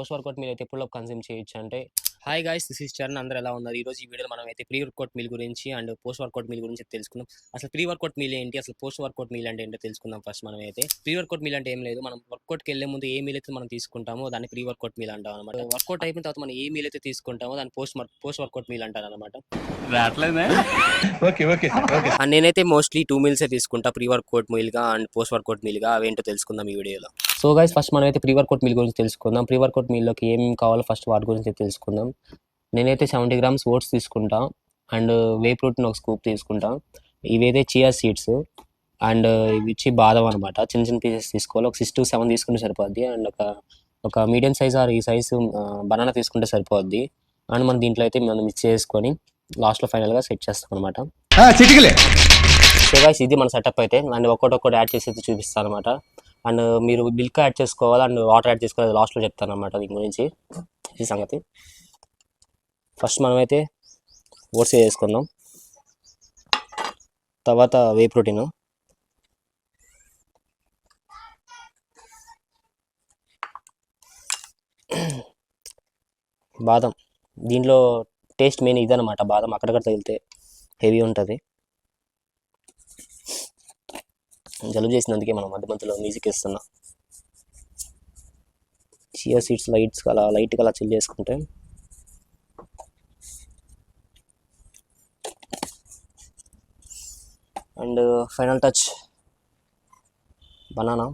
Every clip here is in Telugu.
పోస్ట్ వర్కౌట్ మీల్ అయితే ఎప్పుడు కన్జ్యూమ్ చేయొచ్చు అంటే, hi guys, this is Charan. అందరూ ఎలా ఉన్నారు? ఈ రోజు ఈ వీడియోలో మనం అయితే ప్రీ వర్కౌట్ మీల్ గురించి అండ్ పోస్ట్ వర్కౌట్ మీల్ గురించి తెలుసుకుందాం. అసలు ప్రీ వర్కౌట్ మీల్ ఏంటి, అసలు పోస్ట్ వర్కౌట్ మీల్ అంటే ఏంటో తెలుసుకుందాం. ఫస్ట్ మనం అయితే ప్రీ వర్కౌట్ మీల్ అంటే ఏం లేదు, మనం వర్కౌట్కి వెళ్లే ముందు ఏ మీల్ అయితే మనం తీసుకుంటామో దాన్ని ప్రీ వర్కౌట్ మీల్ అంటాం అనమాట. వర్కౌట్ అయిపోయిన తర్వాత మనం ఏ మీల్ అయితే తీసుకుంటామో దాన్ని పోస్ట్ వర్కౌట్ మీల్ అంటారు అనమాట. అండ్ నేనైతే మోస్ట్లీ 2 మీల్స్ తీసుకుంటా, ప్రీ వర్కౌట్ మీల్ గా అండ్ పోస్ట్ వర్కౌట్ మీల్ గా. అవేంటో తెలుసుకుందాం ఈ వీడియోలో. సో గైస్, ఫస్ట్ మనం అయితే ప్రీ వర్కౌట్ మీల్ గురించి తెలుసుకుందాం. ప్రీ వర్కౌట్ మీల్లోకి ఏం కావాలో ఫస్ట్ వాటి గురించి తెలుసుకుందాం. నేనైతే 70 grams ఓట్స్ తీసుకుంటా అండ్ వే ప్రోటీన్ ఒక స్కూప్ తీసుకుంటా. ఇవైతే చియా సీడ్స్ అండ్ ఇవి ఇచ్చి బాదం అనమాట. చిన్న చిన్న పీసెస్ తీసుకోవాలి. ఒక 6 to 7 తీసుకుంటే సరిపోద్ది. అండ్ ఒక మీడియం సైజ్ ఆర్ ఈ సైజు బనానా తీసుకుంటే సరిపోద్ది. అండ్ మనం దీంట్లో అయితే మనం మిక్స్ చేసుకొని లాస్ట్లో ఫైనల్గా సెట్ చేస్తాం అనమాట. సో గైస్, ఇది మన సెటప్ అయితే. అండ్ ఒక్కొక్కటి యాడ్ చేసి అయితే చూపిస్తాను అనమాట. అండ్ మీరు మిల్క్ యాడ్ చేసుకోవాలి అండ్ వాటర్ యాడ్ చేసుకోవాలి, లాస్ట్లో చెప్తాను అనమాట దీని గురించి. ఈ సంగతి ఫస్ట్ మనమైతే ఓట్స్ వేసుకుందాం. తర్వాత వే ప్రోటీన్, బాదం. దీంట్లో టేస్ట్ మెయిన్ ఇదనమాట. బాదం అక్కడక్కడ తగిలితే హెవీ ఉంటుంది. జలుబు చేసినందుకే మనం మధ్య మధ్యలో మ్యూజిక్ ఇస్తున్నాం. చియా సీడ్స్ లైట్గా అలా చిల్ చేసుకుంటే అండ్ ఫైనల్ టచ్ బనానా.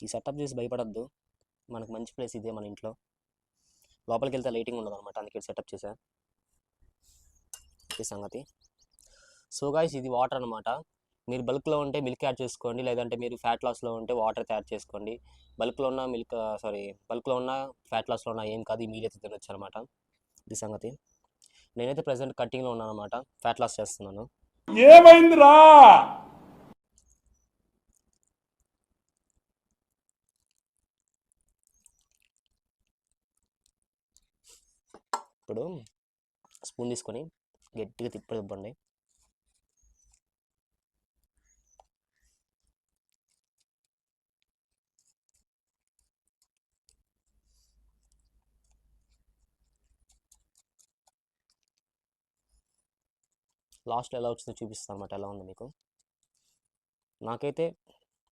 ఈ సెటప్ చేసి భయపడద్దు, మనకు మంచి ప్లేస్ ఇదే మన ఇంట్లో. లోపలికి వెళ్తే లైటింగ్ ఉండదు అనమాట, అందుకే సెటప్ చేశా. ఈ సంగతి. సో గైస్, ఇది వాటర్ అనమాట. మీరు బల్క్లో ఉంటే మిల్క్ యాడ్ చేసుకోండి, లేదంటే మీరు ఫ్యాట్ లాస్లో ఉంటే వాటర్ తయారు చేసుకోండి. బల్క్లో ఉన్న ఫ్యాట్ లాస్లో ఉన్న ఏం కాదు, ఈ మీల్ అయితే తినొచ్చు అనమాట. ఇది సంగతి. నేనైతే ప్రెసెంట్ కట్టింగ్లో ఉన్నాను అనమాట, ఫ్యాట్ లాస్ చేస్తున్నాను. ఏమైందిరా? ఇప్పుడు స్పూన్ తీసుకొని గట్టిగా తిప్పండి. లాస్ట్లో ఎలా వచ్చిందో చూపిస్తాను అనమాట, ఎలా ఉందో మీకు. నాకైతే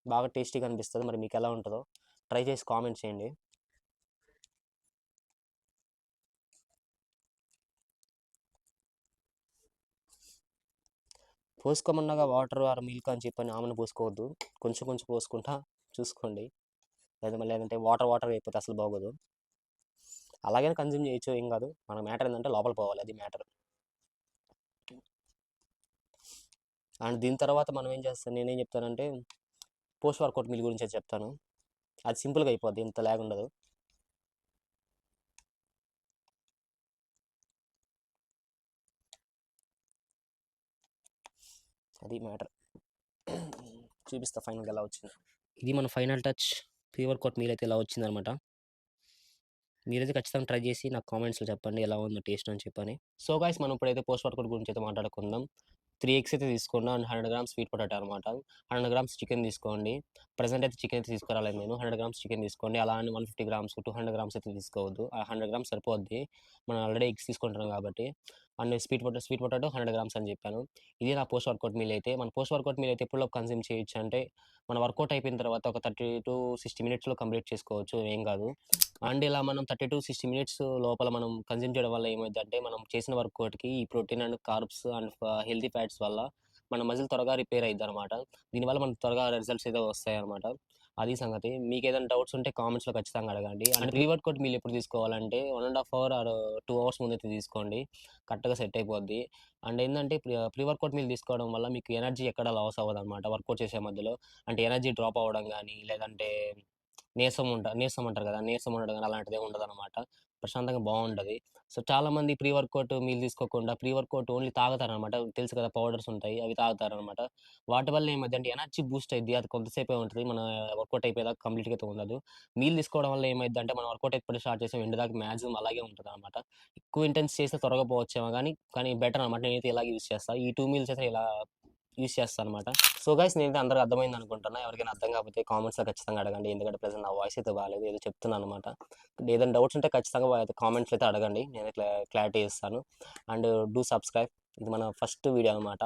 బాగా టేస్టీగా అనిపిస్తుంది. మరి మీకు ఎలా ఉంటుందో ట్రై చేసి కామెంట్ చేయండి. పోసుకోమన్నాగా వాటర్ ఆర్ మిల్క్ అని చెప్పని ఆమెను పోసుకోవద్దు, కొంచెం కొంచెం పోసుకుంటా చూసుకోండి. లేదంటే వాటర్ అయిపోతే అసలు బాగోదు. అలాగే కన్జ్యూమ్ చేయొచ్చు, ఏం కాదు. మన మ్యాటర్ ఏంటంటే లోపల పోవాలి, అది మ్యాటర్. అండ్ దీని తర్వాత మనం నేనేం చెప్తానంటే పోస్ట్ వర్కౌట్ మీల్ గురించి చెప్తాను. అది సింపుల్గా అయిపోద్ది, ఇంత లాగ్ ఉండదు. అది మ్యాటర్. చూపిస్తా ఫైనల్గా ఎలా వచ్చింది. ఇది మన final touch pre workout meal అయితే ఎలా వచ్చిందనమాట. మీరైతే ఖచ్చితంగా ట్రై చేసి నాకు కామెంట్స్లో చెప్పండి ఎలా ఉందో టేస్ట్ అని చెప్పని. సో గైస్, మనం ఇప్పుడైతే పోస్ట్ వర్కౌట్ గురించి అయితే మాట్లాడుకుందాం. 3 eggs అయితే తీసుకోండి అండ్ 100 grams స్వీట్ పొటాటో అనమాట. 100 grams చికెన్ తీసుకోండి. ప్రజెంట్ అయితే చికెన్ అయితే తీసుకురాలేదు నేను. 100 grams చికెన్ తీసుకోండి. అలా అని 150 grams 200 grams అయితే తీసుకోవద్దు. ఆ 100 grams సరిపోద్ది, మనం ఆల్రెడీ ఎగ్స్ తీసుకుంటున్నాం కాబట్టి. అండ్ స్వీట్ పొటాటో 100 grams అని చెప్పాను. ఇది నా పోస్ట్ వర్కౌట్ మీల్ అయితే. మన పోస్ట్ వర్కౌట్ మీల్ అయితే ఎప్పుడు కన్జ్యూమ్ చేయొచ్చు అంటే, మన వర్కౌట్ అయిపోయిన తర్వాత ఒక 30 to 60 minutesలో కంప్లీట్ చేసుకోవచ్చు, ఏం కాదు. అండ్ ఇలా మనం 30 to 60 minutes లోపల మనం కన్జ్యూమ్ చేయడం వల్ల ఏమైందంటే, మనం చేసిన వర్కౌట్కి ఈ protein and carbs and healthy fats వల్ల మన మజిల్ త్వరగా రిపేర్ అయ్యిద్ది అనమాట. దీనివల్ల మనకు త్వరగా రిజల్ట్స్ అయితే వస్తాయి అనమాట. అది సంగతి. మీకు ఏదైనా డౌట్స్ ఉంటే కామెంట్స్లో ఖచ్చితంగా అడగండి. అండ్ ప్రీ వర్కౌట్ మీల్ ఎప్పుడు తీసుకోవాలంటే 1.5 hours ఆర్ 2 hours ముందైతే తీసుకోండి, కరెక్ట్గా సెట్ అయిపోద్ది. అండ్ ఏంటంటే ప్రీ వర్కౌట్ మీల్ తీసుకోవడం వల్ల మీకు ఎనర్జీ ఎక్కడ లాస్ అవ్వదు అనమాట వర్కౌట్ చేసే మధ్యలో. అంటే ఎనర్జీ డ్రాప్ అవ్వడం కానీ, లేదంటే నీరసం అంటారు కదా, నీరసం ఉండడం కానీ అలాంటిది ఉండదు అనమాట. ప్రశాంతంగా బాగుంటుంది. సో చాలామంది ప్రీ వర్కౌట్ మీల్ తీసుకోకుండా ప్రీ వర్కౌట్ ఓన్లీ తాగుతారనమాట. తెలుసు కదా, పౌడర్స్ ఉంటాయి, అవి తాగుతారనమాట. వాటి వల్ల ఏమైద్దంటే ఎనర్జీ బూస్ట్ అయిద్ది. అది కొంతసేపే ఉంటది. మన వర్కౌట్ అయిపోయేదాకా కంప్లీట్‌గా అయితే ఉండదు. మీల్ తీసుకోవడం వల్ల ఏమైద్దంటే మనం వర్కౌట్ ఎప్పుడు స్టార్ట్ చేసాం ఎండ్ దాకా మాక్సిమం అలాగే ఉంటదనమాట. ఎక్కువ ఇంటెన్స్ చేస్తే త్వరగా పోవచ్చేమో కానీ బెటర్ అనమాట. నేనైతే ఇలాగే యూజ్ చేస్తా. ఈ 2 మీల్స్ అయితే ఇలా యూజ్ చేస్తాననమాట. సో గైస్, నేనైతే అందరికి అర్థమైంది అనుకుంటున్నా. ఎవరికైనా అర్థం కాకపోతే కామెంట్స్‌లో ఖచ్చితంగా అడగండి. ఎందుకంటే ప్రెజెంట్ నా వాయిస్ అయితే బాలేదు. ఏదో చెప్తున్నాననమాట. ఏదైనా డౌట్స్ ఉంటే ఖచ్చితంగా కామెంట్స్‌లో అయితే అడగండి. నేను క్లారిటీ ఇస్తాను. And do subscribe. ఇది మన ఫస్ట్ వీడియో అనమాట.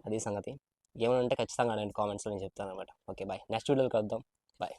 అది సంగతి. ఏమైనా ఉంటే ఖచ్చితంగా అడగండి కామెంట్స్‌లో, నేను చెప్తాననమాట. Okay, bye. నెక్స్ట్ వీడియోలో కలుద్దాం. బాయ్.